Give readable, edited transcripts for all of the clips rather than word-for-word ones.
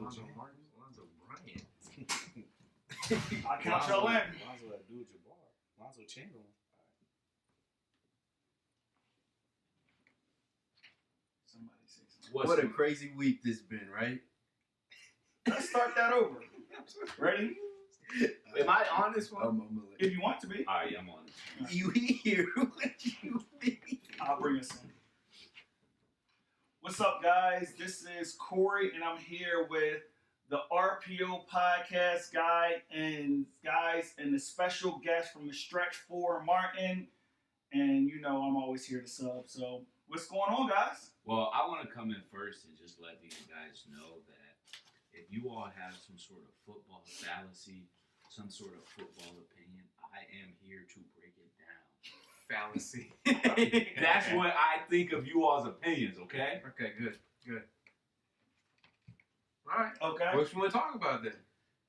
Alonzo Bryant. I count y'all in. Lonzo Abdul-Jabbar. Lonzo Chamberlain. Somebody say something. What a crazy week this been, right? Let's start that over. Ready? Am I on this one? If you want to be. All right, I'm on it. You here? What you mean? I'll bring us in. What's up, guys? This is Corey, and I'm here with the RPO Podcast guys, and the special guest from the Stretch 4, Martin. And you know I'm always here to sub. So what's going on, guys? Well, I want to come in first and just let these guys know that if you all have some sort of football fallacy, some sort of football opinion, I am here to break it down. Fallacy. That's what I think of you all's opinions, okay? Okay, good. All right. Okay. What you want to talk about then?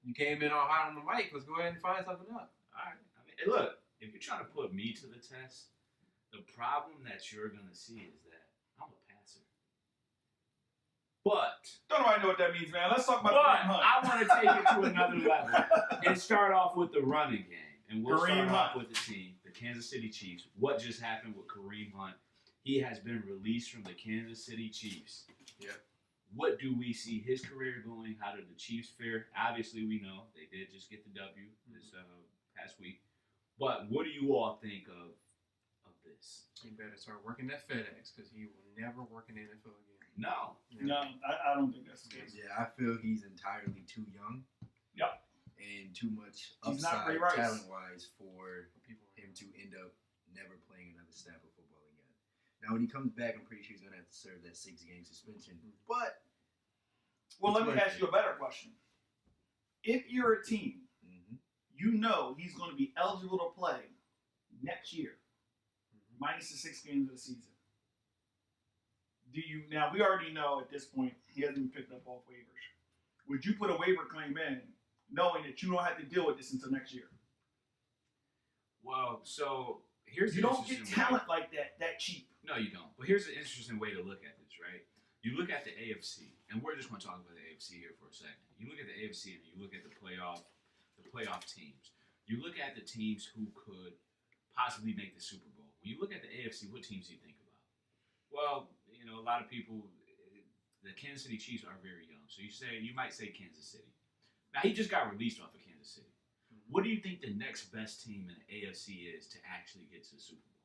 You came in all hot on the mic. Let's go ahead and find something up. All right. I mean, hey, look, if you're trying to put me to the test, the problem that you're going to see is that I'm a passer. But Don't nobody know what that means, man. Let's talk about But Kareem Hunt. I want to take it to another level and start off with the running game. And we'll Kareem start off Hunt. with the team, the Kansas City Chiefs. What just happened with Kareem Hunt? He has been released from the Kansas City Chiefs. Yep. What do we see his career going? How did the Chiefs fare? Obviously, we know they did just get the W this past week. But what do you all think of this? You better start working at FedEx because he will never work in the NFL again. No. No, I don't think that's the case. Yeah, I feel he's entirely too young. Yep. And too much He's not upside Ray Rice. talent-wise for him to end up never playing another snap of football again. Now, when he comes back, I'm pretty sure he's going to have to serve that 6-game suspension. But Well, let me worth ask it. you a better question. If you're a team, you know he's going to be eligible to play next year, minus the 6 games of the season. Now, we already know at this point he hasn't been picked up off waivers. Would you put a waiver claim in knowing that you don't have to deal with this until next year? Well, so here's You the don't get interesting way. talent like that cheap. No, you don't. But here's an interesting way to look at this, right? You look at the AFC, and we're just going to talk about the AFC here for a second. You look at the AFC and you look at the playoff teams. You look at the teams who could possibly make the Super Bowl. When you look at the AFC, what teams do you think about? Well, you know, a lot of people, the Kansas City Chiefs are very young. So you might say Kansas City. Now, he just got released off of Kansas City. What do you think the next best team in the AFC is to actually get to the Super Bowl?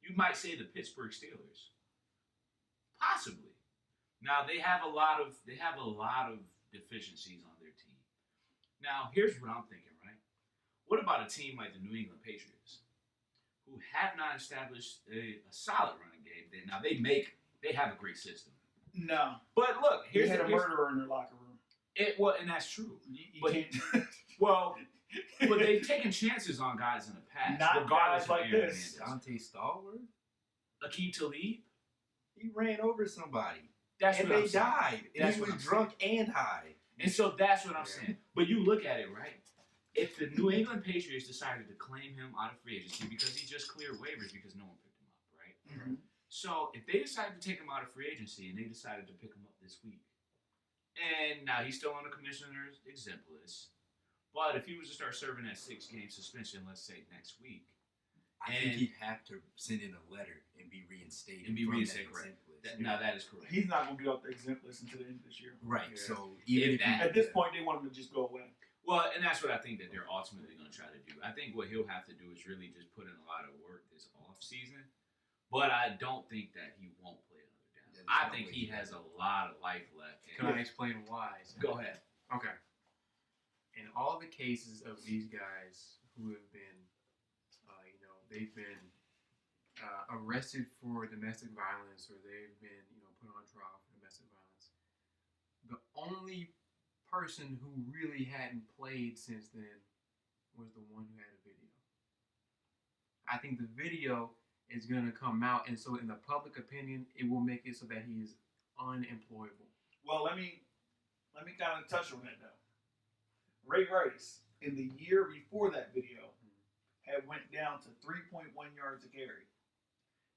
You might say the Pittsburgh Steelers. Possibly. Now, they have a lot of deficiencies on their team. Now, here's what I'm thinking, right? What about a team like the New England Patriots, who have not established a solid running game? Now, they have a great system. No. But look, They had a murderer in their locker room. And that's true. You But can't. but they've taken chances on guys in the past, Not regardless guys like of Aaron this. Hernandez. Dante Stallworth, Akeem Talib. he ran over somebody. That's and what they I'm saying. died. And That's he what was I'm drunk and high. And so that's what I'm saying. But you look at it, right? If the New England Patriots decided to claim him out of free agency because he just cleared waivers because no one picked him up, right? Mhm. So if they decided to take him out of free agency and they decided to pick him up this week, and now he's still on the commissioner's exempt list, but if he was to start serving that 6-game suspension, let's say next week, I think he'd have to send in a letter and be reinstated. And be from reinstated, that correct. exempt list. Now that is correct. He's not going to be off the exempt list until the end of this year. Right. Yeah. So even if At this point, they want him to just go away. Well, and that's what I think that they're ultimately going to try to do. I think what he'll have to do is really just put in a lot of work this off season. But I don't think that he won't play another down. Yeah, there's I no think way he he has will. a lot of life left. Can I explain why? Go ahead. Okay. In all the cases of these guys who have been, they've been arrested for domestic violence or they've been, put on trial for domestic violence, the only person who really hadn't played since then was the one who had a video. I think the video is going to come out, and so in the public opinion, it will make it so that he is unemployable. Well, let me kind of touch on that though. Ray Rice, in the year before that video, had went down to 3.1 yards a carry.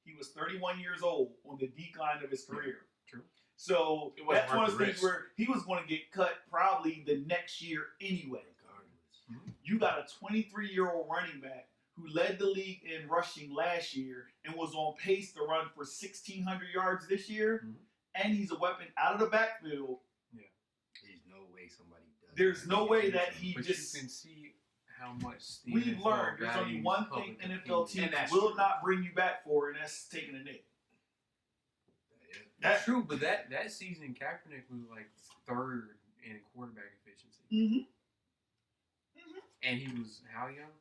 He was 31 years old on the decline of his career. True. So It wasn't that's one of worth the the things risk. where he was going to get cut probably the next year anyway. Regardless. You got a 23-year-old running back who led the league in rushing last year and was on pace to run for 1,600 yards this year, and he's a weapon out of the backfield. There's no way somebody does. There's no way that he But just. you can see how much the We've NFL learned there's only values one thing public NFL opinion. teams And that's will true. not bring you back for, and that's taking a knee. That's true, but that season Kaepernick was like third in quarterback efficiency, Mm-hmm. and he was how young?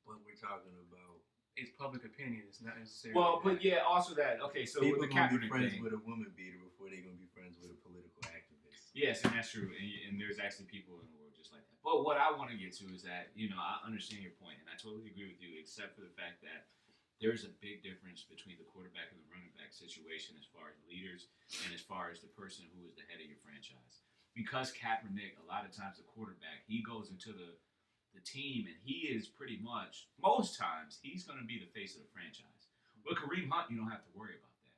But we're talking about It's public opinion. It's not necessarily. Well, but yeah, also that. Okay, so people with the gonna be Kaepernick friends thing. with a woman beater before they're gonna be friends with a political activist. Yes, and that's true. And there's actually people in the world just like that. But what I want to get to is that, I understand your point, and I totally agree with you, except for the fact that there's a big difference between the quarterback and the running back situation as far as leaders and as far as the person who is the head of your franchise. Because Kaepernick, a lot of times the quarterback, he goes into the team and he is pretty much, most times, he's going to be the face of the franchise. With Kareem Hunt, you don't have to worry about that.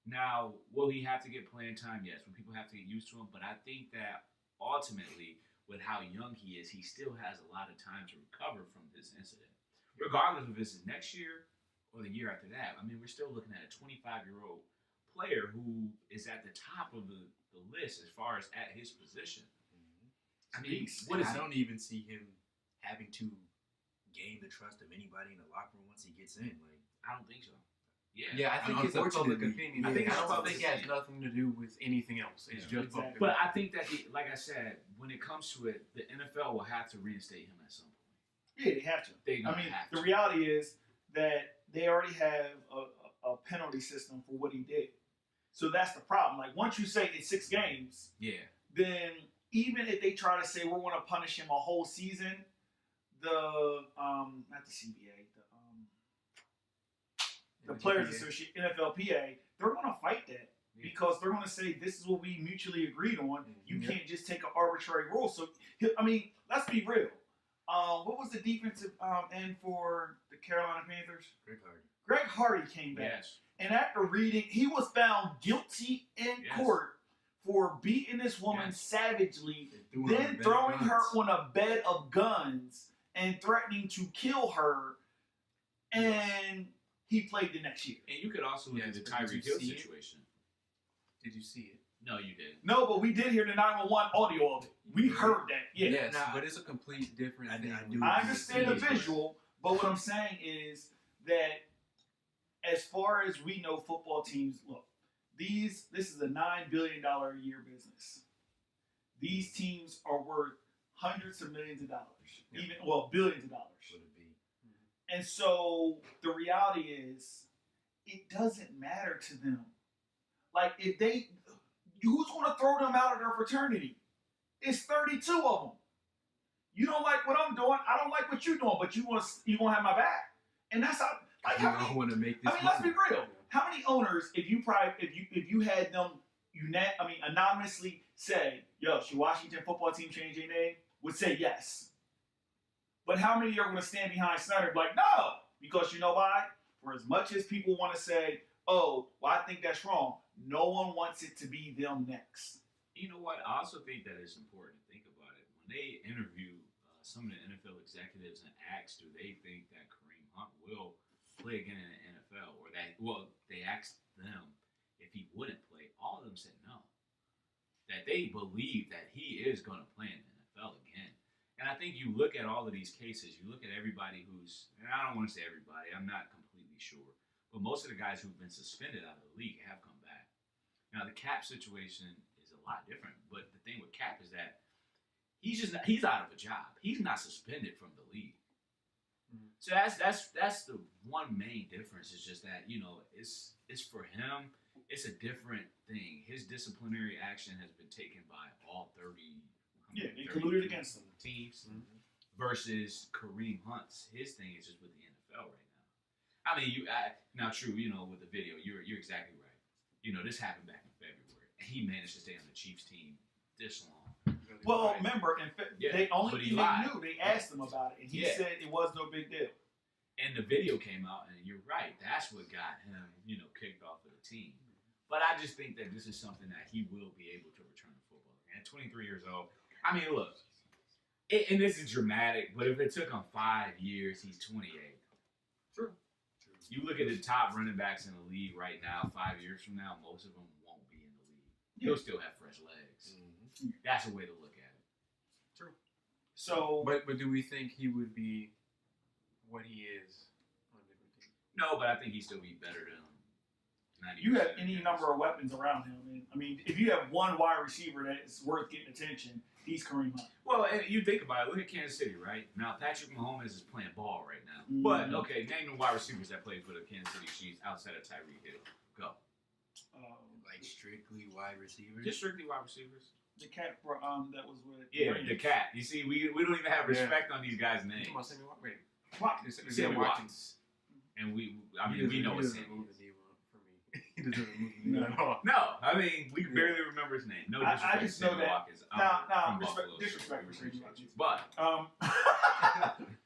Now, will he have to get playing time? Yes. Will people have to get used to him? But I think that ultimately, with how young he is, he still has a lot of time to recover from this incident. Regardless if this is next year or the year after that. I mean, we're still looking at a 25-year-old player who is at the top of the list as far as at his position. I mean, what is I don't even see him having to gain the trust of anybody in the locker room once he gets in. Like, I don't think so. Yeah. yeah, I think it's a public Unfortunately, opinion. I think it's I don't public think it has opinion. nothing to do with anything else. It's Yeah. just public But opinion. I think that, like I said, when it comes to it, the NFL will have to reinstate him at some point. Yeah, they have to. They're I gonna mean, have the to. reality is that they already have a penalty system for what he did. So that's the problem. Like, once you say it's 6 games, Yeah. then even if they try to say we're going to punish him a whole season, not the CBA, the Players Association, NFLPA, they're going to fight that because they're going to say this is what we mutually agreed on. You Yeah. can't just take an arbitrary rule. So, I mean, let's be real. What was the defensive end for the Carolina Panthers? Greg Hardy. Greg Hardy came back. Yes. And after reading, he was found guilty in Yes. court for beating this woman Yes. savagely, They threw him on a then bed of throwing her guns. on a bed of guns and threatening to kill her. And he played the next year. And you could also look Yes, at the but did you Tyreek Hill see it? situation. Did you see it? No, you didn't. No, but we did hear the 911 audio of it. We heard that. Yeah. Yes, Nah, but it's a complete different I thing. do I agree. understand the Yeah. visual, but what I'm saying is that as far as we know, football teams look. This is a $9 billion a year business. These teams are worth hundreds of millions of dollars, billions of dollars. Would it be? And so the reality is, it doesn't matter to them. Like, who's going to throw them out of their fraternity? It's 32 of them. You don't like what I'm doing. I don't like what you're doing, but you going to have my back. And that's how. Like, You how many, don't want to make this. I mean, let's be money. real. How many owners, if you had them, anonymously say, "Yo, should Washington football team change their name?" would say yes. But how many are going to stand behind Snyder and be like, "No," because you know why? For as much as people want to say, "Oh, well, I think that's wrong," no one wants it to be them next. You know what? I also think that it's important to think about it. When they interview some of the NFL executives and ask, do they think that Kareem Hunt will play again in the NFL? Or they asked them if he wouldn't play. All of them said no. That they believe that he is going to play in the NFL again. And I think you look at all of these cases, you look at everybody and I don't want to say everybody, I'm not completely sure, but most of the guys who've been suspended out of the league have come back. Now, the Cap situation is a lot different, but the thing with Cap is that he's out of a job. He's not suspended from the league. So that's the one main difference. It's just that, it's for him, it's a different thing. His disciplinary action has been taken by all 30. Yeah, they colluded against him. Teams versus Kareem Hunt's. His thing is just with the NFL right now. I mean, now true, with the video, you're exactly right. This happened back in February, and he managed to stay on the Chiefs team this long. Well, remember, they only but he thing lied. they knew, they asked him about it, and he Yeah. said it was no big deal. And the video came out, and you're right. That's what got him, kicked off of the team. But I just think that this is something that he will be able to return to football. At 23 years old, I mean, look, and this is dramatic, but if it took him 5 years, he's 28. True. You look at the top running backs in the league right now, 5 years from now, most of them won't be in the league. He'll still have fresh legs. Mm-hmm. That's a way to look at it. True. So, but do we think he would be what he is on a different team? No, but I think he'd still be better than him. You have any number of weapons around him. And, I mean, if you have one wide receiver that's worth getting attention, he's Kareem Hunt. Well, and you think about it. Look at Kansas City, right? Now, Patrick Mahomes is playing ball right now. Mm-hmm. But, okay, name the wide receivers that played for the Kansas City Chiefs outside of Tyreek Hill. Go. Like strictly wide receivers? Just strictly wide receivers. The cat that was with the cat. You see, we don't even have respect on these guys' names. Sammy Watkins. And we know it's Sammy. He doesn't move me at all. No, I mean, we can barely remember his name. No disrespect I just know that. Watkins. Disrespect for Sammy Watkins. But.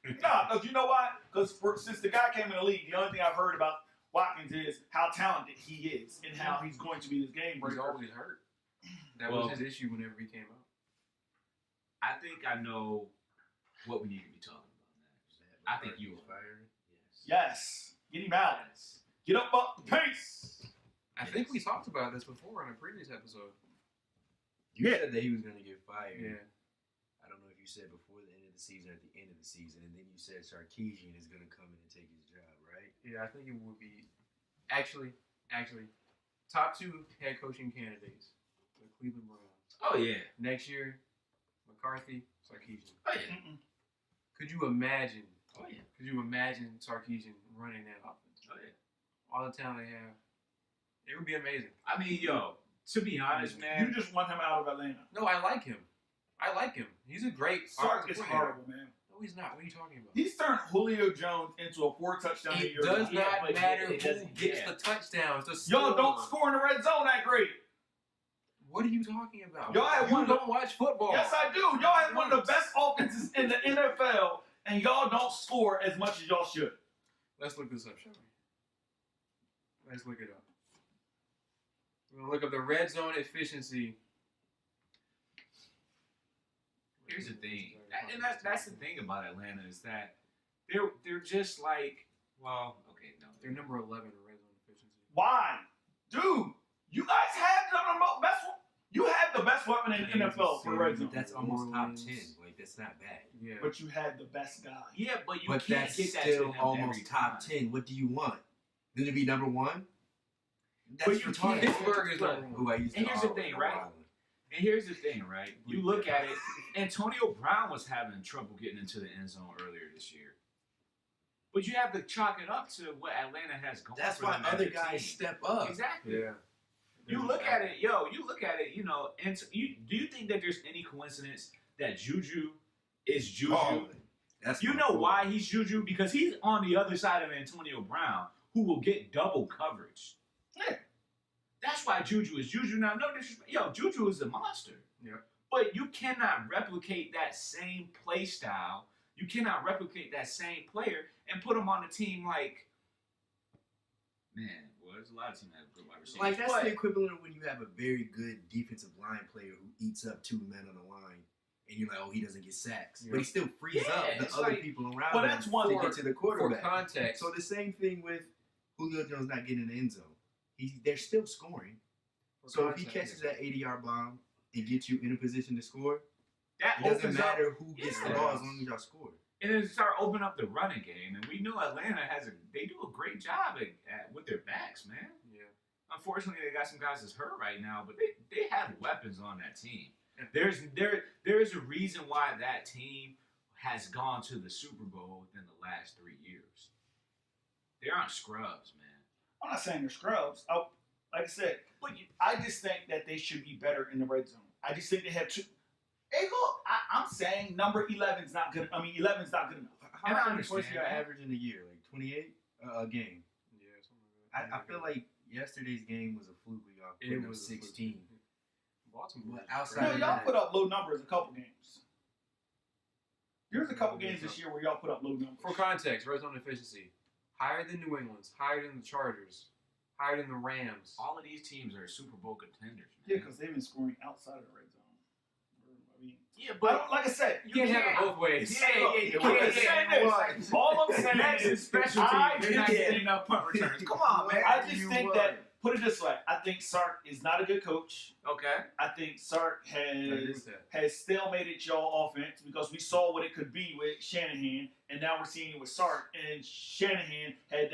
Because you know why? Because since the guy came in the league, the only thing I've heard about Watkins is how talented he is and how he's going to be this game breaker. He's always hurt. That was his issue whenever he came out. I think I know what we need to be talking about next. I think you are. Yes. Get him out. Yes. Get up the pace. I think we talked about this before on a previous episode. You said that he was going to get fired. Yeah. I don't know if you said before the end of the season or at the end of the season, and then you said Sarkisian is going to come in and take his job, right? Yeah, I think it would be actually top 2 head coaching candidates. The Cleveland Browns. Oh, yeah. Next year, McCarthy, Sarkisian. Oh, yeah. Could you imagine? Oh, yeah. Could you imagine Sarkisian running that offense? Oh, yeah. All the talent they have. It would be amazing. I mean, to be honest, man. You just want him out of Atlanta. No, I like him. He's a great Sark is horrible, man. No, he's not. What are you talking about? He's turned Julio Jones into a 4-touchdown a year. It does not matter who doesn't gets the touchdowns. Y'all don't score in the red zone that great. What are you talking about? You don't watch football. Yes, I do. Y'all have one of the best offenses in the NFL, and y'all don't score as much as y'all should. Let's look this up, shall we? Let's look it up. We're going to look up the red zone efficiency. Here's the thing, and that's the thing about Atlanta is that they're just like, well, okay, no. They're number 11 in red zone efficiency. Why? Dude, you guys have the best one. You had the best weapon in the NFL for red zone. That's almost top 10. Like, that's not bad. Yeah. But you had the best guy. Yeah, but you can't get that still to almost top 10. What do you want? Then to be number 1? But you can't. Pittsburgh is number 1. And here's the thing, right? And here's the thing, right? You look at it, Antonio Brown was having trouble getting into the end zone earlier this year. But you have to chalk it up to what Atlanta has going. That's why other guys step up. Exactly. Yeah. You look at it, and do you think that there's any coincidence that Juju is Juju? Oh, that's why he's Juju? Because he's on the other side of Antonio Brown, who will get double coverage. Yeah. That's why Juju is Juju. Now, no disrespect. Juju is a monster. Yeah. But you cannot replicate that same play style. You cannot replicate that same player and put him on a team like, man, well, there's a lot of teams that have good wide receivers. Like, that's the equivalent of when you have a very good defensive line player who eats up 2 men on the line. And you're like, oh, he doesn't get sacks. Yeah. But he still frees up the other people around him to get to the quarterback. For context. So the same thing with Julio Jones not getting in the end zone. They're still scoring. So if he catches that 80-yard bomb and gets you in a position to score, it doesn't matter who gets the ball as long as y'all score. And then start opening up the running game. And we know Atlanta they do a great job with their backs, man. Yeah. Unfortunately, they got some guys that's hurt right now, but they have weapons on that team. There's a reason why that team has gone to the Super Bowl within the last 3 years. They aren't scrubs, man. I'm not saying they're scrubs. Like I said, I just think that they should be better in the red zone. I just think they have two. Hey, look, I'm saying number 11's not good. 11's not good enough. How many points you average in a year? Like 28 a game? Yeah, something like that. I feel like yesterday's game was a fluke. Y'all was 16. Baltimore. Outside y'all put up low numbers a couple games. There's a couple games this year where y'all put up low numbers. For context, red zone efficiency. Higher than New England's, higher than the Chargers, higher than the Rams. All of these teams are Super Bowl contenders. Man. Yeah, because they've been scoring outside of the red zone. I mean, yeah, but like I said, You can't have it both ways. All I'm saying is special I teams. They're not just getting enough punt returns. Come on, man. I just think that, put it this way, I think Sark is not a good coach. Okay. I think Sark has stalemated y'all offense because we saw what it could be with Shanahan, and now we're seeing it with Sark. And Shanahan had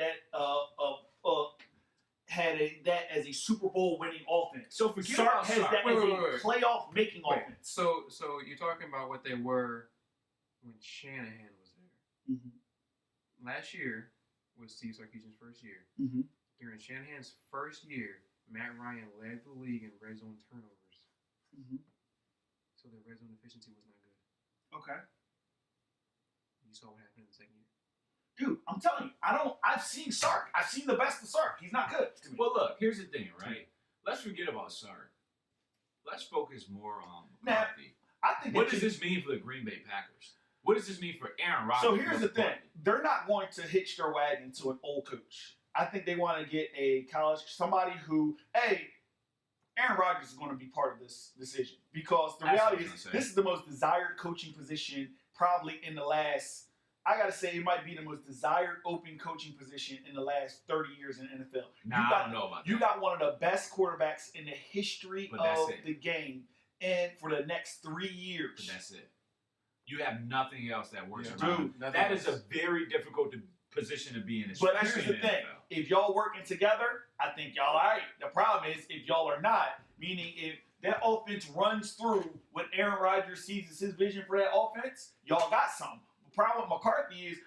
that as a Super Bowl winning offense. So forget Sark about has Sark. that as a playoff making offense. So you're talking about what they were when Shanahan was there. Mm-hmm. Last year was Steve Sarkisian's first year. Mm-hmm. During Shanahan's first year, Matt Ryan led the league in red zone turnovers. Mm-hmm. So their red zone efficiency was not good. Okay. You saw what happened in the second year. Dude, I'm telling you, I've seen Sark. I've seen the best of Sark. He's not good to me. Well, look, here's the thing, right? Let's forget about Sark. Let's focus more on McCarthy. I think what does this mean for the Green Bay Packers? What does this mean for Aaron Rodgers? So here's the thing. They're not going to hitch their wagon to an old coach. I think they want to get somebody who, Aaron Rodgers is going to be part of this decision because the reality is this is the most desired coaching position probably in the last, I got to say it might be the most desired open coaching position in the last 30 years in the NFL. I don't know about that. You got one of the best quarterbacks in the history of the game and for the next 3 years. But that's it. You have nothing else that works Yeah. around. Dude, that is a very difficult position to be in, but especially here's the in the thing. NFL. If y'all working together, I think y'all all right. The problem is if y'all are not, meaning if that offense runs through what Aaron Rodgers sees as his vision for that offense, y'all got something. The problem with McCarthy is,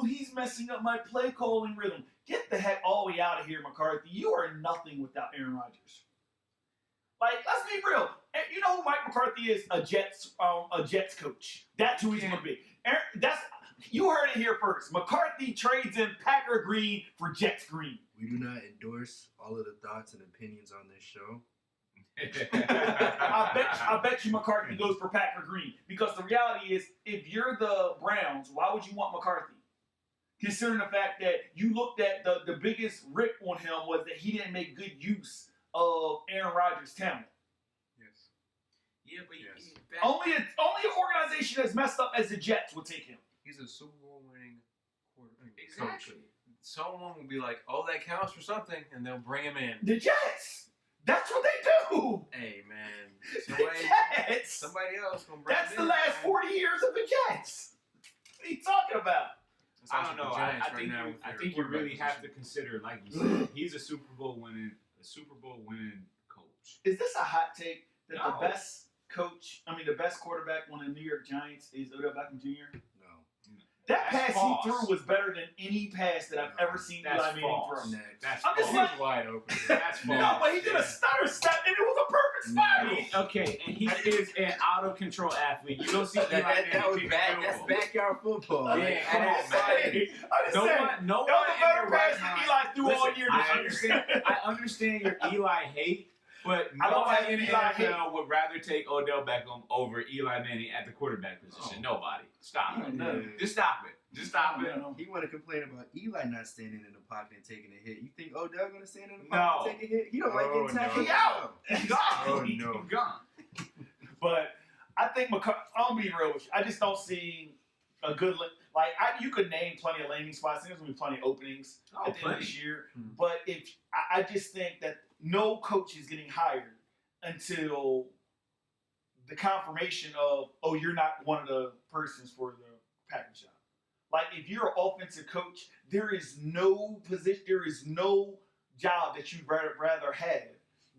he's messing up my play calling rhythm. Get the heck all the way out of here, McCarthy. You are nothing without Aaron Rodgers. Like, let's be real. You know who Mike McCarthy is? A Jets coach. That's who he's going to be. You heard it here first. McCarthy trades in Packer green for Jets green. We do not endorse all of the thoughts and opinions on this show. I bet you McCarthy goes for Packer green because the reality is, if you're the Browns, why would you want McCarthy? Considering the fact that you looked at the biggest rip on him was that he didn't make good use of Aaron Rodgers' talent. Yes. Yeah, but Only an organization as messed up as the Jets would take him. He's a Super Bowl winning coach. Exactly. Someone will be like, that counts for something, and they'll bring him in. The Jets. That's what they do. Hey, man. The Jets. Somebody else going to bring That's him the in. last 40 years of the Jets. What are you talking about? I don't know. I think you really have to consider, like you said, he's a Super Bowl winning coach. Is this a hot take that No. the best quarterback on the New York Giants is Odell Beckham Jr.? No. That That's pass false. he threw was better than any pass that I've ever seen That's Eli Manning false. throw. Next. That's I'm just false. like- wide open. That's false. No, but he did a stutter step and it was a perfect spiral. Okay, and he is an out of control athlete. You don't see Eli Manning That was kick bad. a That's field goal. backyard football. Yeah, Come and on, it's man. like- I'm just No saying. one, no That was one a better in their right pass than mind. Eli threw all Listen, year I this year. understand. I understand your Eli hate, but I don't nobody have in the Eli NFL would rather take Odell Beckham over Eli Manning at the quarterback position. Nobody. Stop it. No. Just stop it. Just stop it. No. He want to complain about Eli not standing in the pocket and taking a hit. You think Odell gonna stand in the No. pocket and take a hit? He don't like Oh, getting tackled. He out. He's gone. Oh, He's no. gone. But I think I'll be real with you. I just don't see a good you could name plenty of landing spots. There's gonna be plenty of openings Oh, at the end of plenty. this year. Hmm. But I just think that no coach is getting hired until the confirmation of, you're not one of the persons for the Packers job. Like, if you're an offensive coach, there is no position, there is no job that you'd rather have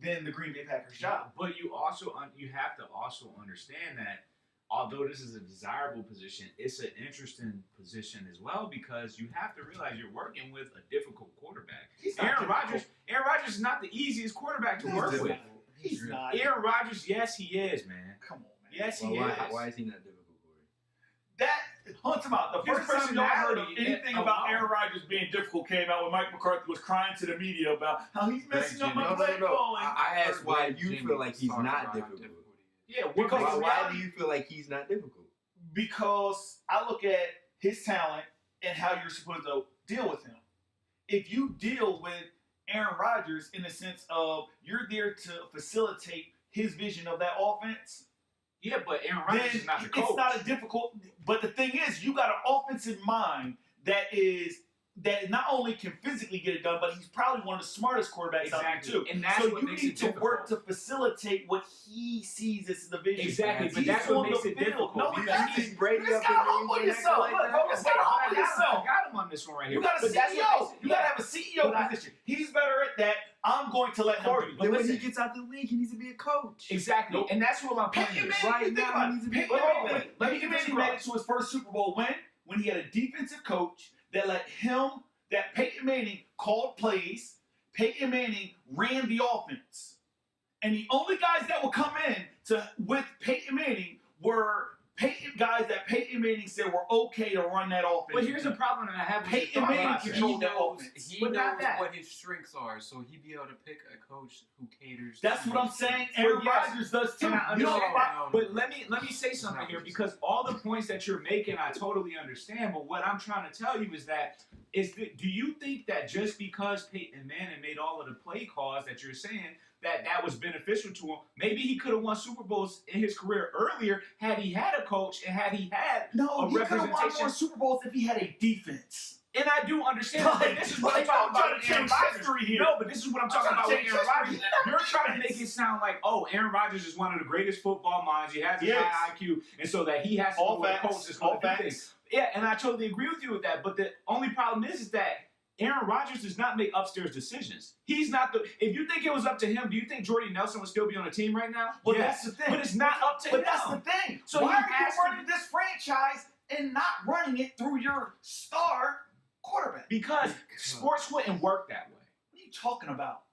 than the Green Bay Packers job. But you have to also understand that although this is a desirable position, it's an interesting position as well because you have to realize you're working with a difficult quarterback. He's not Aaron difficult. Rodgers is not the easiest quarterback to He's work with. difficult. He's not. Aaron Rodgers, yes, he is, man. Come on, man. Yes, Well, he why, is. why is he not difficult, Corey? That hunts him out. The His first time y'all heard of personality anything alone. about Aaron Rodgers being difficult came out when Mike McCarthy was crying to the media about how he's messing up my No, play calling. I asked why you Jimmy feel like he's talked not about how difficult. difficult he is. Yeah, Because Why, the why reality- do you feel like he's not difficult? Because I look at his talent and how you're supposed to deal with him. If you deal with Aaron Rodgers in the sense of you're there to facilitate his vision of that offense. Yeah, but Aaron Rodgers is not the coach. It's not a difficult. But the thing is, you got an offensive mind that not only can physically get it done, but he's probably one of the smartest quarterbacks out there too. And that's so what you makes need it to difficult. work to facilitate what he sees as the vision. Exactly, but He's that's what on makes the it field. difficult. No, because he's Brady you up just gotta in humble there yourself. like that. Look, you just gotta humble yourself. I got him on this one right here. You got a But that's what CEO. makes it- You gotta have a CEO position. He's better at that. I'm going to let him do But Then when listen, he gets out the league, he needs to be a coach. exactly, and that's what my point Peyton is. Manning, Right you think now, about he needs to it. be- Peyton Manning made it to his first Super Bowl win when he had a defensive coach that Peyton Manning called plays. Peyton Manning ran the offense. And the only guys that would come in with Peyton Manning were guys that Peyton Manning said were okay to run that offense. But here's the problem that I have with Peyton your thought Manning process. controlled that offense. He But not knows that. what his strengths are, so he'd be able to pick a coach who caters. That's to what I'm his saying. strengths. Aaron yes. Rodgers does too. And I You know, understand why- But let me say something here, because all the points that you're making, I totally understand. But what I'm trying to tell you is that do you think that just because Peyton Manning made all of the play calls that you're saying that was beneficial to him? Maybe he could have won Super Bowls in his career earlier had he had a coach and had he had No, a he could have won representation. more Super Bowls if he had a defense. And I do understand, but this is what I'm Like, talking I'm trying about to with Aaron change Rodgers. history here. No, but this is what I'm talking about with Aaron Rodgers. You're You're trying to make it sound like, oh, Aaron Rodgers is one of the greatest football minds. He has a high IQ, and so that he has to all know what a facts. coach is All going to do facts. things. Yeah, and I totally agree with you with that. But the only problem is that Aaron Rodgers does not make upstairs decisions. He's not the. If you think it was up to him, do you think Jordy Nelson would still be on the team right now? Well, Yes. that's the thing. But it's not up to him. But that's the thing. So why he are has you to- running this franchise and not running it through your star quarterback? Because sports wouldn't work that way. What are you talking about?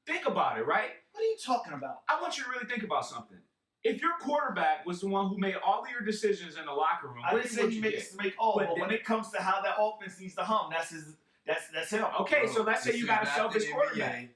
Think about it, right? What are you talking about? I want you to really think about something. If your quarterback was the one who made all of your decisions in the locker room, I what didn't would say he you makes get? to make all, But but then- when it comes to how that offense needs to hum, that's him. Okay, so let's say This you is got a not selfish the quarterback. NBA.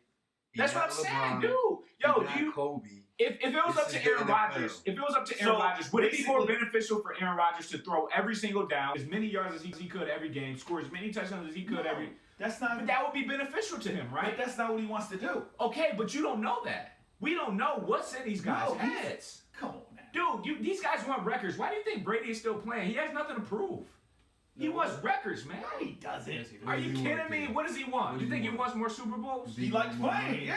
He That's what not I'm saying, LeBron. dude. Yo, He do not you? Kobe. If it was This up to is the Aaron NFL. Rodgers, would it be more basically- beneficial for Aaron Rodgers to throw every single down, as many yards as he could every game, score as many touchdowns as he could every? That's not. But that would be beneficial to him, But right? that's not what he wants to do. Okay, but you don't know that. We don't know what's in these guys' No, heads. Come on now. Dude, these guys want records. Why do you think Brady is still playing? He has nothing to prove. He wants records, man. No, he doesn't. Yes, he does. Are you do you kidding want, me? dude? What does he want? What You do think you he want? wants more Super Bowls? He likes playing, yeah.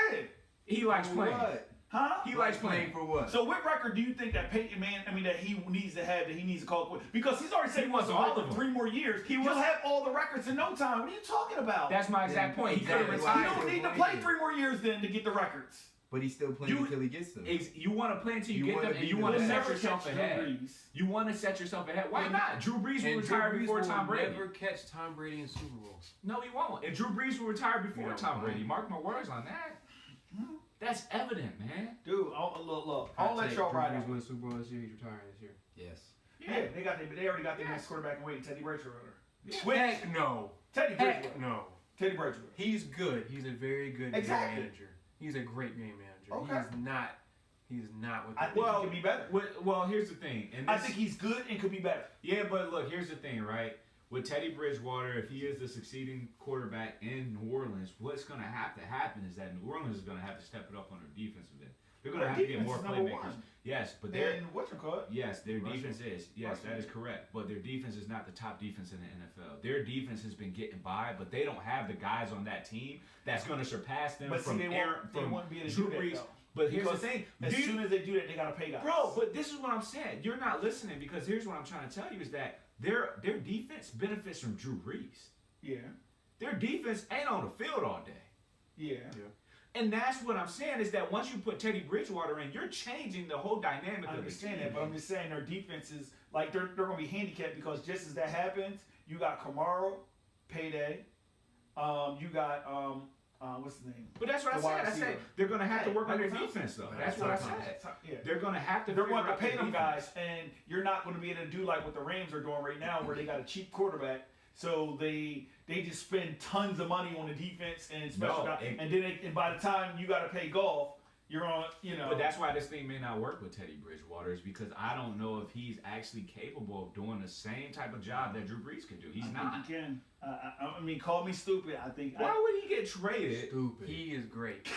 He likes For playing. what? Huh? He likes playing. For what? So what record do you think that Peyton Manning, that he needs to call it? Because he's already said he wants to all play of for them. 3 more years. He He'll was- have all the records in no time. What are you talking about? That's my exact point. He could have Exactly. You retired. don't need to play 3 more years then to get the records. But he's still playing You- until he gets them. You want to play until you You get wanna them, and be you the want to best. set Never yourself catch Drew ahead. Brees. You want to set yourself ahead. Why And- not? Drew Brees will And retire Drew Brees before will Tom Brady. never catch Tom Brady in Super Bowls. No, he won't. And Drew Brees will retire before You know, Tom Brady. Mark my words on that. That's evident, man. Dude, look. I'll let y'all ride Drew Brees it. win the Super Bowl this year. He's retiring this year. Yes. Yeah, they already got their Yes. next quarterback and waiting, Teddy Bridgewater. Heck no. Teddy Heck Bridgewater. no. Teddy Bridgewater. He's good. He's a very good Exactly. game manager. He's a great game manager. Okay. He's not what I think Well, he could be better. Well, here's the thing. And I this- think he's good and could be better. Yeah, but look, here's the thing, right? With Teddy Bridgewater, if he is the succeeding quarterback in New Orleans, what's going to happen is that New Orleans is going to have to step it up on their defensive end. They're going to have to get more playmakers. Yes, but their Rushing defense is. Yes, Rushing. that is correct. But their defense is not the top defense in the NFL. Their defense has been getting by, but they don't have the guys on that team that's going to surpass them But see, from they Aaron, won't be able to Drew do that, Brees. though. But here's Because the thing. As soon as they do that, they got to pay guys. Bro, but this is what I'm saying. You're not listening, because here's what I'm trying to tell you is that their defense benefits from Drew Brees. Yeah. Their defense ain't on the field all day. Yeah. And that's what I'm saying is that once you put Teddy Bridgewater in, you're changing the whole dynamic I of the understand team. that, but I'm just saying their defense is like they're going to be handicapped because just as that happens, you got Kamara, payday. You got what's his name? But that's what I The said. wide I said receiver. thed to have to work on their Michael defense, though. Thompson. That's what I Michael said. Yeah. They're going to have to They're figure going to out pay their them defense. guys, and you're not going to be able to do like what the Rams are doing right now, where they got a cheap quarterback. So they just spend tons of money on the defense and special No, guys, and then and by the time you got to pay golf, You're on, you know. But that's why this thing may not work with Teddy Bridgewater, is because I don't know if he's actually capable of doing the same type of job that Drew Brees can do. He's I not. think he can. I mean, call me stupid. I think. Why would he get traded? Stupid. He is great.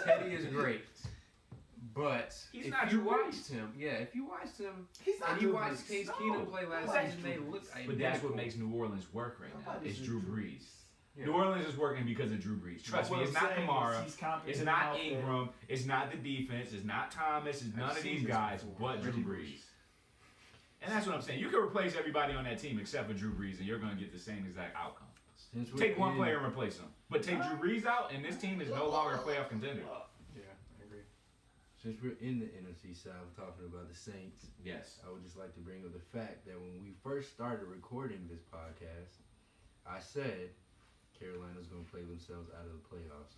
Teddy is great. But He's if not you Drew watched Brees. him, if you watched him, He's not and you Drew watched Brees. Case No. Keenum play last Nobody's season, Drew they Brees. look But that's what identical. makes New Orleans work right now. Nobody's It's Drew Drew Brees. Yeah. New Orleans is working because of Drew Brees. Trust me, What it's I'm not saying is Kamara. he's competent It's not enough that- Ingram. It's not the defense. It's not Thomas. It's none I've of seen these this guys before. but Drew Reggie Brees. And that's what I'm saying. You can replace everybody on that team except for Drew Brees, and you're going to get the same exact outcome. Since we're Take one in- player and replace him. But take Drew Brees out, and this team is no longer a playoff contender. Yeah, I agree. Since we're in the NFC South talking about the Saints, Yes. I would just like to bring up the fact that when we first started recording this podcast, I said Carolina's going to play themselves out of the playoffs.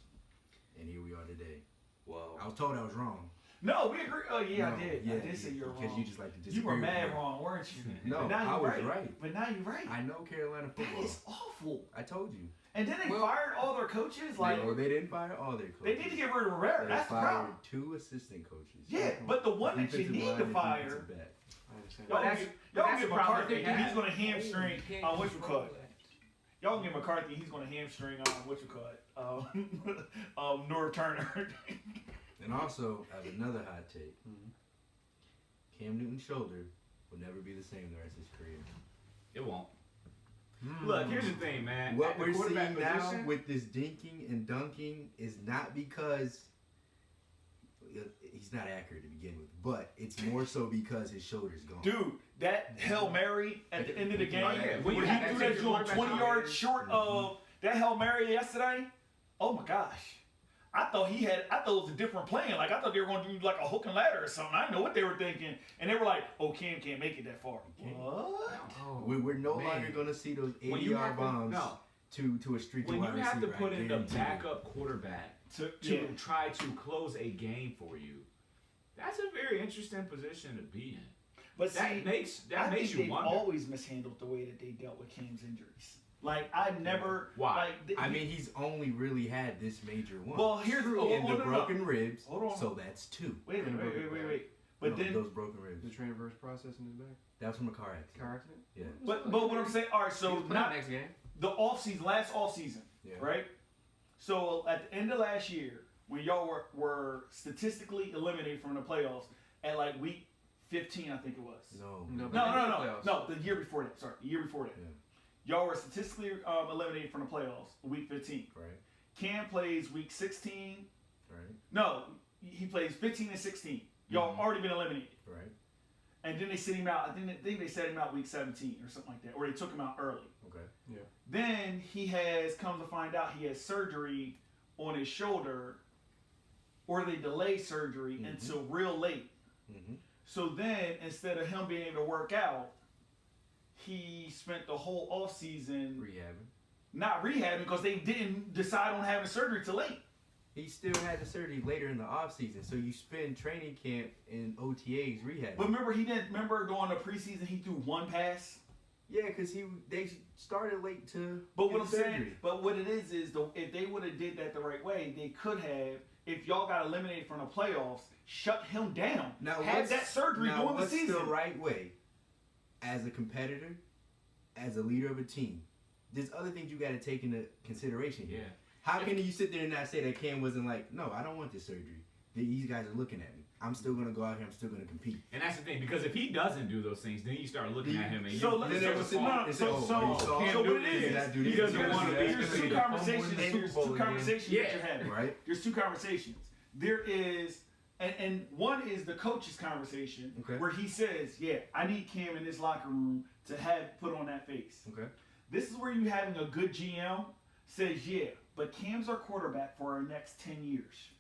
And here we are today. Whoa. I was told I was wrong. No, we agree. Oh yeah, No, I did. I did say you're wrong. Because you just like to disagree. You were with mad me. wrong, weren't you? No, But now I you're was right. right. But now you're right. I know Carolina That football. is awful. I told you. And then they Well- fired all their coaches. Like No, they didn't fire all their coaches. they need to get rid of Rivera. They That's the fired problem. 2 assistant coaches. Yeah, but the one that you Defensive need line to and fire, defensive back. I understand. y'all that's- get, but y'all that's get the problem McCarthy. they have. He's going to hamstring You can't on what you control cut. that. Y'all can get McCarthy. He's going to hamstring on what you cut. North Turner. And also, I have another hot take. Mhm. Cam Newton's shoulder will never be the same the rest of his career. It won't. Look, here's the thing, man. What At the we're seeing quarterback now position- with this dinking and dunking is not because he's not accurate to begin with, but it's more so because his shoulder's gone. Dude, that Hail Mary at the end of the game, yeah. where Well, he yeah, threw that's that your joint quarterback 20 yards is- short of that Hail Mary yesterday. Oh my gosh. I thought it was a different plan. Like, I thought they were going to do like a hook and ladder or something. I didn't know what they were thinking. And they were like, oh, Cam can't make it that far. What? Oh, We're no man. longer going to see those When you 80-yard have to- bombs no. to a streaky When wide you have to receiver, put I in the guarantee you. backup quarterback to Yeah. try to close a game for you, that's a very interesting position to be in. But That see, makes I think you they've wonder. always mishandled the way that they dealt with Cam's injuries. Like, I never. Why? Like, I mean, he's only really had this major one. well, here's and no, the no. broken ribs, Hold on. so that's 2. Wait a minute, wait. But No, then, those broken ribs. The transverse process in his back. That was from a car accident. Car accident? Yeah. but what I'm saying, all right, so He's playing not next game. the offseason, last offseason, Yeah. right? So at the end of last year, when y'all were statistically eliminated from the playoffs at like week 15, I think it was. No. No, No, the year before that. Sorry, the year before that. Yeah. Y'all were statistically eliminated from the playoffs week 15. Right. Cam plays week 16. Right. No, he plays 15 and 16. Y'all already been eliminated. Right. And then they sent him out. I think they set him out week 17 or something like that, or they took him out early. Okay. Then he has come to find out he has surgery on his shoulder, or they delay surgery until real late. Mm-hmm. So then, instead of him being able to work out, he spent the whole offseason Rehabbing. not rehabbing because they didn't decide on having surgery till late. He still had the surgery later in the offseason, so you spend training camp and OTAs rehabbing. But remember, remember during the preseason he threw one pass. Yeah, because they started late to. But get what I'm the surgery. saying, but what it is if they would have did that the right way, they could have. If y'all got eliminated from the playoffs, shut him down. Now Had that surgery during the what's season. the right way? As a competitor, as a leader of a team, there's other things you got to take into consideration here. Yeah. How can you sit there and not say that Cam wasn't like, no, I don't want this surgery. These guys are looking at me. I'm still gonna go out here. I'm still gonna compete. And that's the thing, because if he doesn't do those things, then you start looking at him and So you let's- Then so- they will sit so- back and say, so- oh, so- are you soft? so what it Can is, that do he this? doesn't Can want that to do be- that? There's Can two that do that? conversations. Fumble in the There's Super two Bowl again. conversations that Yeah. you're having. Right. There's two conversations. There is, and one is the coach's conversation Okay. where he says, "Yeah, I need Cam in this locker room to have put on that face." Okay. This is where you having a good GM says, "Yeah, but Cam's our quarterback for our next 10 years.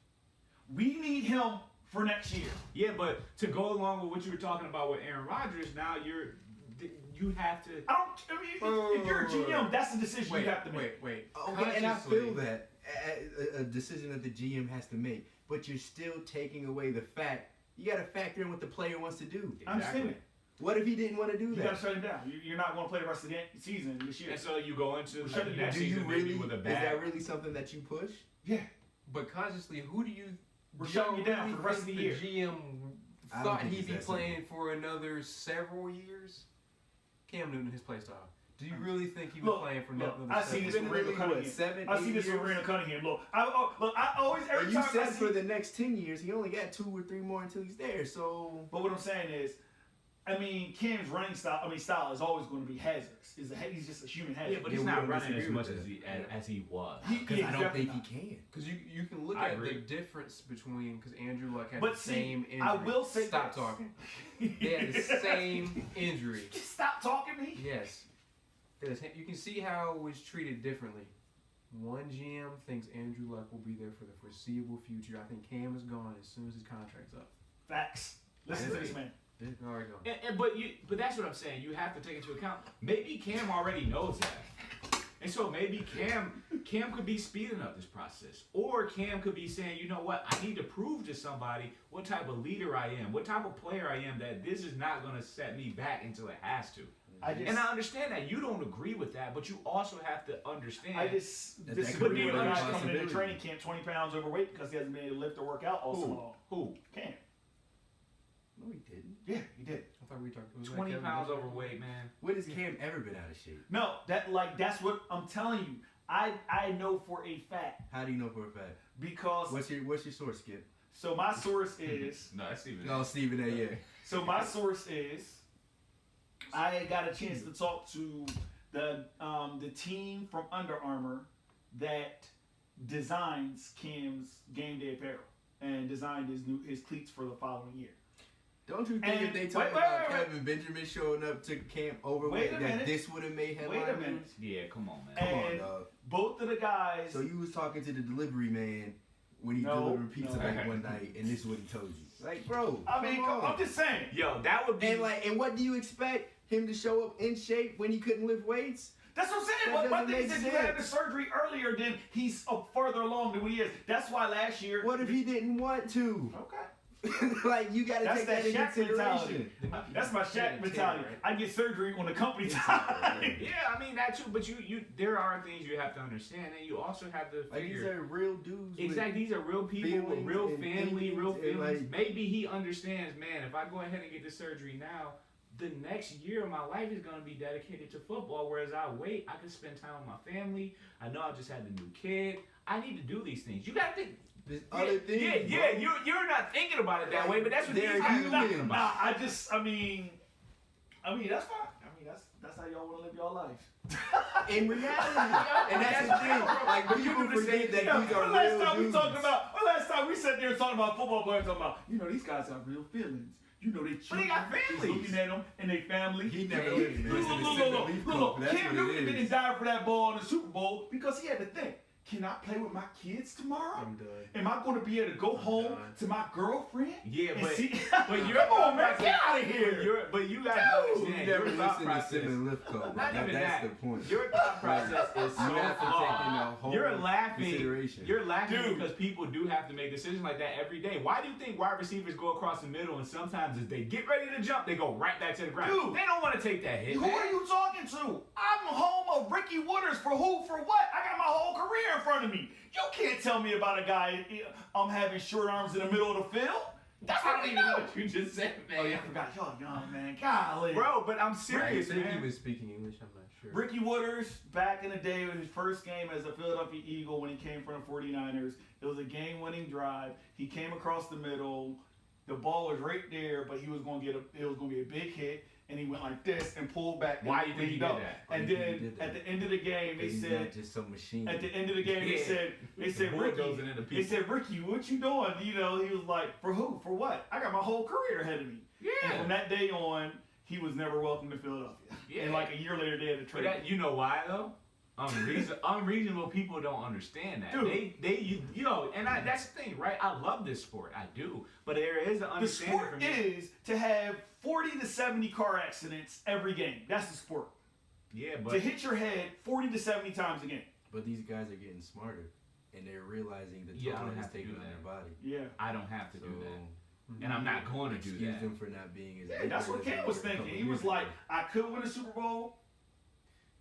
We need him for next year." Yeah, but to go along with what you were talking about with Aaron Rodgers, now you have to. I mean, if you're a GM, that's the decision you have to make. Wait. Okay, and I Consciously- feel that a decision that the GM has to make, but you're still taking away the fact you got to factor in what the player wants to do. I understand it. What if he didn't want to do You that? got to shut him down. You're not going to play the rest of the season this year. And so you go into Shut the it next down. Do you season really? maybe with a Is bad. that really something that you push? Yeah. But consciously, who do you? We're shutting you down for the rest of the year. GM I don't thought think he'd it's be that playing simple. for another several years. Cam Newton, his play style. Do you really think he was Look, playing for look, another? I see this with Randall Cunningham. 7, I see 8 this with years? Randall Cunningham. Look, I always every And you time I said see. for the next 10 years, he only got 2 or 3 more until he's there. So But what I'm saying is, I mean, Cam's running style is always going to be hazardous. He's just a human hazard. Yeah, but Yeah, he's we not don't running as disagree much with as that. as he was. because Yeah, I don't think definitely he can. Because you can look I at agree. the difference between because Andrew Luck had But the see, same injury. I will say stop this. talking. They had the same injury. Stop talking to me. Yes. You can see how it was treated differently. One GM thinks Andrew Luck will be there for the foreseeable future. I think Cam is gone as soon as his contract's up. Facts. Listen to this man. All right, go. But that's what I'm saying. You have to take into account. Maybe Cam already knows that, and so maybe Cam could be speeding up this process, or Cam could be saying, you know what, I need to prove to somebody what type of leader I am, what type of player I am, that this is not going to set me back until it has to. And I understand that you don't agree with that, but you also have to understand. I just That disagree could with be a a guy possibility. coming into training camp 20 pounds overweight because he hasn't been able to lift or work out all summer long. Who? Cam. No, he didn't. Yeah, he did. I thought we talked. was that 20 Kevin pounds Durant? overweight, man. When has Cam ever been out of shape? No, that's what I'm telling you. I know for a fact How do you know for a fact? because What's your source, Skip? so my source is No, that's even. Oh, Stephen A. Yeah. so my source is I got a chance to talk to the team from Under Armour that designs Cam's game day apparel and designed his cleats for the following year. Don't you think And- if they talk wait, about wait. Kevin Benjamin showing up to camp Wait overweight, a that minute. this would have made headline Wait a minute. news? Yeah, come on, man. Come on, And dog. both of the guys. So you was talking to the delivery man when he No, delivered pizza no. like one night, and this is what he told you. Like, bro, I mean, come on. I'm just saying. Yo, that would be. And what do you expect him to show up in shape when he couldn't lift weights? That's what I'm saying. That But my doesn't thing make is, if you had the sense. surgery earlier, then he's further along than what he is. That's why last year. What if he didn't want to? Okay. Like, you got to That's take that that into Shaq mentality. consideration. That's my Shaq Yeah, mentality. right? I get surgery on the company time. Yeah, I mean that too. But you, there are things you have to understand, and you also have to Like, these figure. are real dudes. with- Exactly, these are real people with feelings real and family, real opinions and, feelings. like- Maybe he understands, man. If I go ahead and get this surgery now, the next year of my life is gonna be dedicated to football. Whereas I wait, I can spend time with my family. I know I just had the new kid. I need to do these things. You gotta think. There's Yeah, other things. yeah. bro. You're not thinking about it that Like, way, but that's what they're these guys are thinking human. about. Nah, I mean, that's fine. I mean, that's how y'all want to live your life. In reality, and that's the thing. Like, But you people do the same forget that thing. these are When last real time we dudes. talking about? When last time we sat there talking about football players talking about? You know, these guys have real feelings. You know, they But they got is families. looking at them and they family. He never Yeah, lived in look, the look, Cinnamon look, Leaf look, Club. look. That's Cam what it Newton is. didn't die for that ball in the Super Bowl because he had to think, can I play with my kids tomorrow? I'm done. Am I going to be able to go home done. to my girlfriend? Yeah, and but see? but you're Come on, man, get out of But here. you guys Dude, understand. You never Your thought listen to process. Cinnamon Lift Club. bro. Not even That's that. the point. Your thought process is so You have to take flawed. whole You're laughing. consideration. You're laughing Dude. because people do have to make decisions like that every day. Why do you think wide receivers go across the middle and sometimes as they get ready to jump, they go right back to the ground? Dude. They don't want to take that hit. Who man. are you talking to? I'm home of Ricky Wooders for who? For what? I got my whole career in front of me. You can't tell me about a guy having short arms in the middle of the field. That's I what don't we even know know. what you just said, man. Oh yeah, I forgot. Y'all young, man. Golly. Bro, but I'm I serious, think man. he was speaking English. I'm not sure. Ricky Wooders, back in the day, with his first game as a Philadelphia Eagle when he came from the 49ers, it was a game-winning drive. He came across the middle. The ball was right there, but it was going to be a big hit, and he went like this and pulled back. Why do you think he leaned did up. that? And Why do you think then he did at that? the end of the game, they He's said, not just some machine. at the end of the game, Yeah. they said, The Ricky, bulldozing into they people. said, Ricky, what you doing? You know, he was like, for who? For what? I got my whole career ahead of me. And Yeah. from that day on, he was never welcome to Philadelphia. Yeah. And like a year later, they had to But trade him. you know why though? Unreasonable people don't understand that. Dude. You know, and that's the thing, right? I love this sport, I do, but there is an The understanding sport for me. is to have 40 to 70 car accidents every game. That's the sport. Yeah, To but hit your head 40 to 70 times a game. But these guys are getting smarter, and they're realizing the Yeah, I toll don't it's have to taking do on that. their body. Yeah. I don't have to So, do that, and I'm not going to do excuse that. them for not being as. Yeah, that's what equal as Cam they was were a couple thinking. He years was like, ago. I could win a Super Bowl,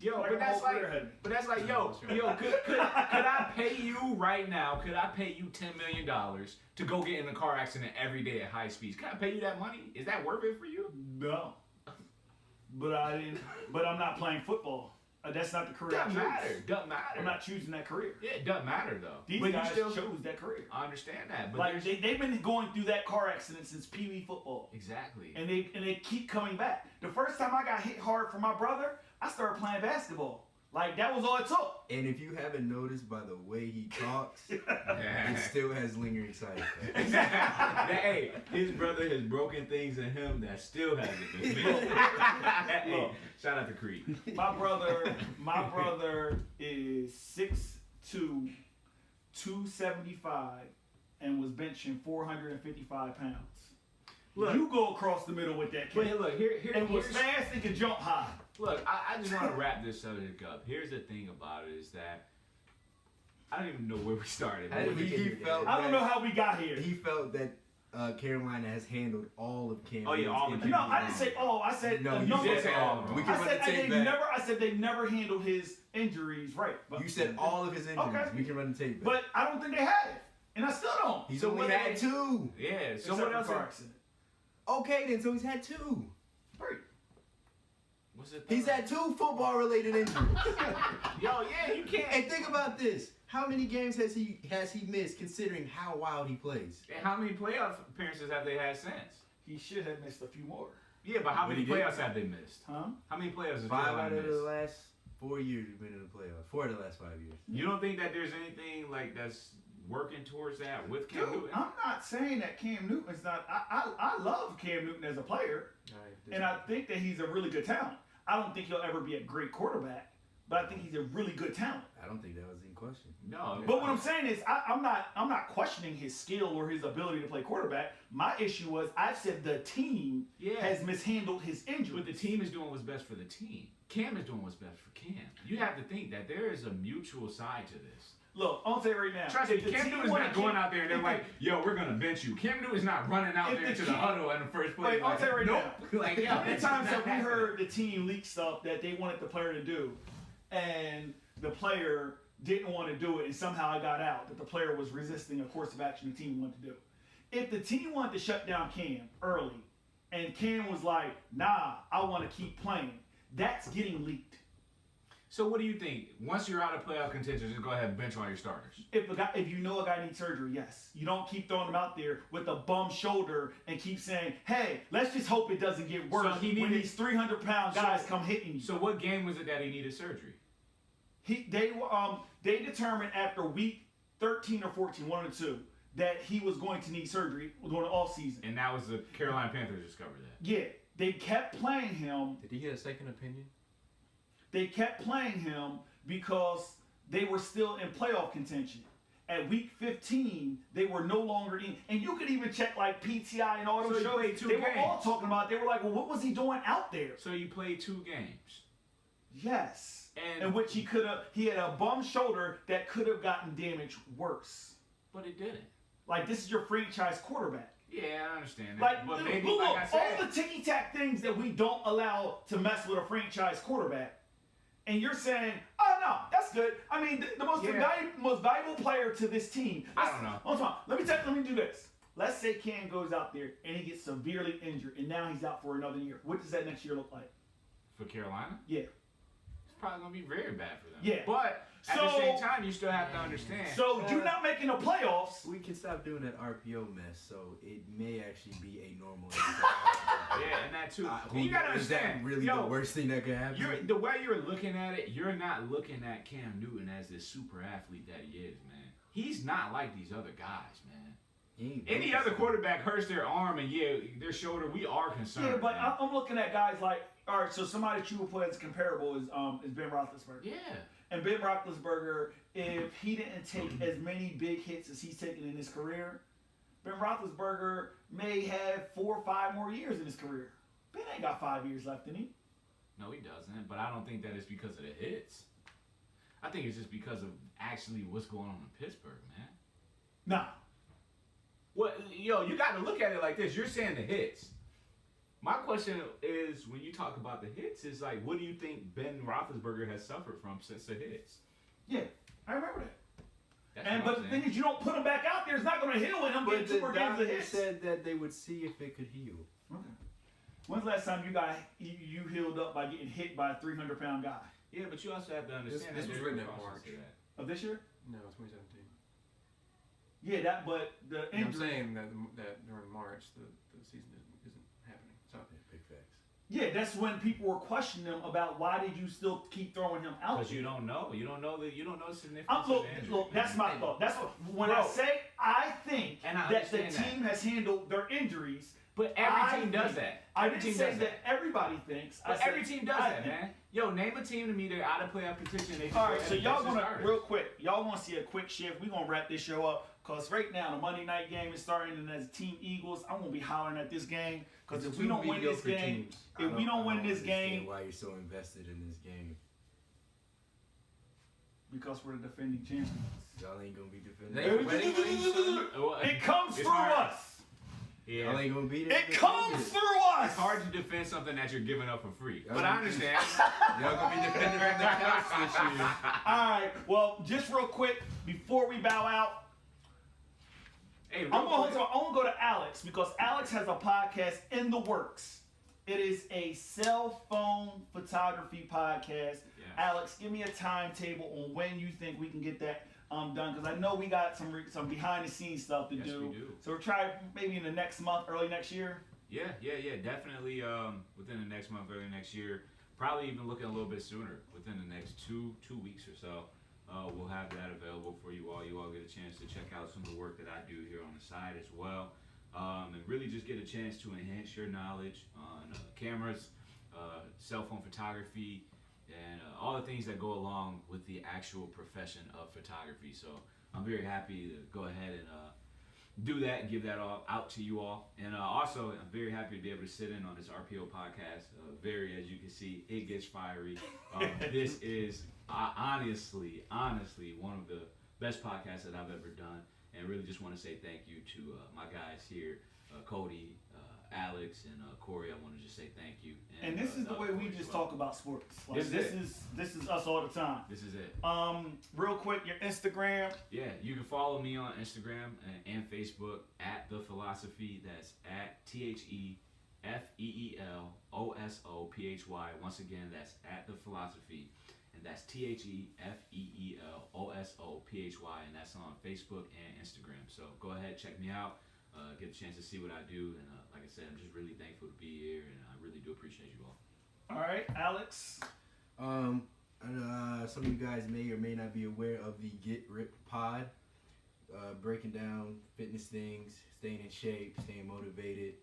Yo, Like but a that's whole like, career ahead of me. but that's like, yo, could I pay you right now? Could I pay you $10 million to go get in a car accident every day at high speeds? Can I pay you that money? Is that worth it for you? No. But I'm not playing football. That's not the career I Doesn't chose. matter. Doesn't matter. I'm not choosing that career. Yeah, it doesn't matter though. These but guys you still chose that career. I understand that, but Like they've been going through that car accident since Pee Wee football, exactly. and they keep coming back. The first time I got hit hard for my brother, I started playing basketball. Like that was all it took. And if you haven't noticed by the way he talks, Yeah. it still has lingering side effects. Hey, his brother has broken things in him that still hasn't been fixed. Hey, Look. shout out to Creed. My brother is 6'2", 275, and was benching 455 pounds. Look. You go across the middle with that But kid. look, here, And was here's, fast and could jump high. look. I just want to wrap this subject up. Here's the thing about it is that I don't even know where we started. I- he felt I don't that- know how we got here. He felt that Carolina has handled all of Cam. Oh, yeah, all of Newton's Cam. No, injuries I didn't say all. I said No, a you number. did say all of them. We can I run said the tape they back. never. I said they never handled his injuries right. But, You said all of his injuries. Okay. We can run the tape back. But I don't think they have, and I still don't. He's So only what had they- two. Yeah. So Except what for else? car accident. Okay, then, so he's had two. Three. What's it? He's had two football-related injuries. Yo, yeah, you can't. And think about this. How many games has he missed considering how wild he plays? And how many playoff appearances have they had since? He should have missed a few more. Yeah, but how But many he did. playoffs have they missed? Huh? How many playoffs has 5 Carolina out of the missed? last 4 years we've been in the playoffs. 4 of the last 5 years. You don't think that there's anything like that's working towards that with Cam Dude, Newton? I'm not saying that Cam Newton's not. I love Cam Newton as a player, and I think that he's a really good talent. I don't think he'll ever be a great quarterback, but I think he's a really good talent. I don't think that was in question. No. But what I'm saying is, I'm not questioning his skill or his ability to play quarterback. My issue was I've said the team Yeah. has mishandled his injury. But the team is doing what's best for the team. Cam is doing what's best for Cam. You have to think that there is a mutual side to this. Look, I'll tell you right now. Trust me, if the Cam team Newton's wanna not going keep- out there and they're if like, yo, we're going to bench you. Cam Newton's not running out If there the to the team- huddle in the first place. Wait, I'll tell you right nope. now. Like, How many that's times not have we happening. heard the team leak stuff that they wanted the player to do, and the player didn't want to do it, and somehow it got out that the player was resisting a course of action the team wanted to do? If the team wanted to shut down Cam early, and Cam was like, nah, I want to keep playing, that's getting leaked. So what do you think? Once you're out of playoff contention, just go ahead and bench all your starters. If you know a guy needs surgery, yes. You don't keep throwing him out there with a bum shoulder and keep saying, hey, let's just hope it doesn't get worse So he when needed- these 300-pound guys come hitting you. So what game was it that he needed surgery? They determined after week 13 or 14, one of the two, that he was going to need surgery during the off season. And that was the Carolina Panthers discovered that. Yeah, they kept playing him. Did he get a second opinion? They kept playing him because they were still in playoff contention. At week 15, they were no longer in. And you could even check like PTI and all So those he shows. played two They were all games. talking about. They were like, well, what was he doing out there? So you played 2 games. Yes. And- in which he had a bum shoulder that could have gotten damaged worse. But it didn't. Like, this is your franchise quarterback. Yeah, I understand that. Like, but look, maybe, look, like I said, all the ticky-tack things that we don't allow to mess with a franchise quarterback. And you're saying, oh, no, that's good. I mean, the most, Yeah. most valuable player to this team. I don't know. Hold on. Let me do this. Let's say Cam goes out there and he gets severely injured, and now he's out for another year. What does that next year look like? for Carolina, Yeah. it's probably going to be very bad for them. Yeah. But at the same time, you still have to understand. So you're not making the playoffs. We can stop doing that RPO mess, so it may actually be a normal. Yeah, and that too. And you got to Is that understand. really yo, the worst thing that could happen? The way you're looking at it, you're not looking at Cam Newton as this super athlete that he is, man. He's not like these other guys, man. Any other quarterback hurts their arm and their shoulder, we are concerned. Yeah, but man. I'm looking at guys like, all right, so somebody that you would put as comparable is Ben Roethlisberger. Yeah. And Ben Roethlisberger, if he didn't take as many big hits as he's taken in his career, Ben Roethlisberger may have 4 or 5 more years in his career. Ben ain't got 5 years left in him. No, he doesn't. But I don't think that it's because of the hits. I think it's just because of actually what's going on in Pittsburgh, man. Nah. What, you got to look at it like this. You're saying the hits. My question is, when you talk about the hits, is like, what do you think Ben Roethlisberger has suffered from since the hits? Yeah, I remember that. That's But the thing is, you don't put him back out there. It's not going to heal with him getting 2 more games of hits. said that they would see if it could heal. Okay. When's the last time you healed up by getting hit by a 300-pound guy? Yeah, but you also have to understand This that was there's written a in process March. to that. Of this year? No, 2017. Yeah, but the I'm injury. saying that during March the season isn't happening. So Big facts. Yeah, that's when people were questioning him about why did you still keep throwing him out? Because you don't know. You don't know the significance Look, of the injury. look, that's my thought. That's what when I say I think And I that the understand team has handled their injuries. But every team does that. I Every didn't team say does that everybody thinks. But I every said, team does I that, think. man. Yo, name a team to me that's out of playoff contention. They All right, so y'all gonna gonna real quick. Y'all want to see a quick shift? We gonna wrap this show up because right now the Monday night game is starting, and as Team Eagles, I'm gonna be hollering at this game because if we don't win this game, if we don't win this game, why you're so invested in this game? because we're the defending champions. Y'all ain't gonna be defending. They wedding rings soon? It comes It's through hard. us. Yeah. Y'all ain't gonna beat it. It comes through us. It's hard to defend something that you're giving up for free. Y'all But I understand. Y'all gonna be defending from the couch this year. All right. Well, just real quick before we bow out, Hey, I'm gonna go to Alex because Alex has a podcast in the works. It is a cell phone photography podcast. Yeah. Alex, give me a timetable on when you think we can get that done because I know we got some behind the scenes stuff to Yes, do. we do. So we're trying maybe in the next month, early next year. Yeah, definitely within the next month, early next year. Probably even looking a little bit sooner, within the next two weeks or so. We'll have that available for you all. You all get a chance to check out some of the work that I do here on the side as well. And really just get a chance to enhance your knowledge on cameras, cell phone photography, and all the things that go along with the actual profession of photography. So I'm very happy to go ahead and do that and give that all out to you all. And also, I'm very happy to be able to sit in on this RPO podcast. As you can see, it gets fiery. This is honestly one of the best podcasts that I've ever done. And really just want to say thank you to my guys here, Cody, Alex, and Corey. I want to just say thank you. And this is the way we just talk about sports. Like, This this is us all the time. This is it. Real quick, your Instagram. Yeah, you can follow me on Instagram and Facebook at The Philosophy. That's at TheFeelosophy. Once again, that's at The Philosophy. And that's TheFeelosophy. And that's on Facebook and Instagram. So go ahead, check me out. Get a chance to see what I do. And like I said, I'm just really thankful to be here. And I really do appreciate you all. All right, Alex. Some of you guys may or may not be aware of the Get Ripped Pod, breaking down fitness things, staying in shape, staying motivated,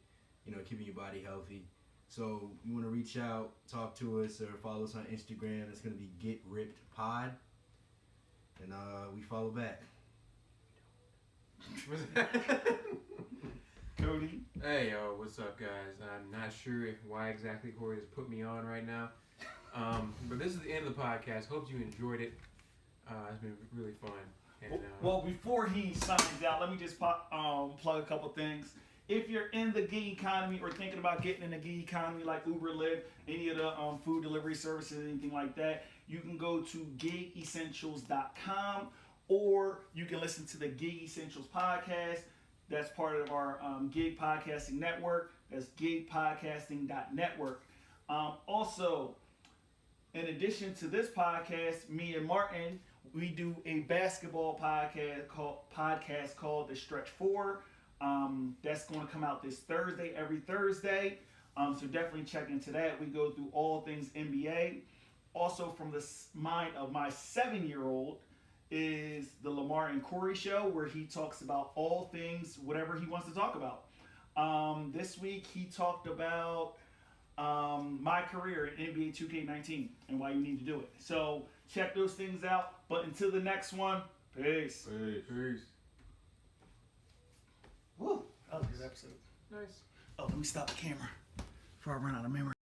keeping your body healthy. So you want to reach out, talk to us, or follow us on Instagram. It's going to be Get Ripped Pod, and we follow back. Cody. Hey, what's up, guys? I'm not sure why exactly Corey has put me on right now. But this is the end of the podcast. Hope you enjoyed it. It's been really fun. And, Well, before he signs out, let me just plug a couple things. If you're in the gig economy or thinking about getting in the gig economy like Uber, Lyft, any of the food delivery services, anything like that, you can go to gigessentials.com or you can listen to the Gig Essentials podcast. That's part of our gig podcasting network. That's gigpodcasting.network. Also, in addition to this podcast, me and Martin, we do a basketball podcast called The Stretch 4. That's going to come out this Thursday, every Thursday. So definitely check into that. We go through all things NBA. Also, from the mind of my 7-year-old is the Lamar and Corey show, where he talks about all things, whatever he wants to talk about. This week he talked about my career in NBA 2K19 and why you need to do it. So check those things out. But until the next one, peace. Peace. Woo, that was a good episode. Nice. Oh, let me stop the camera before I run out of memory.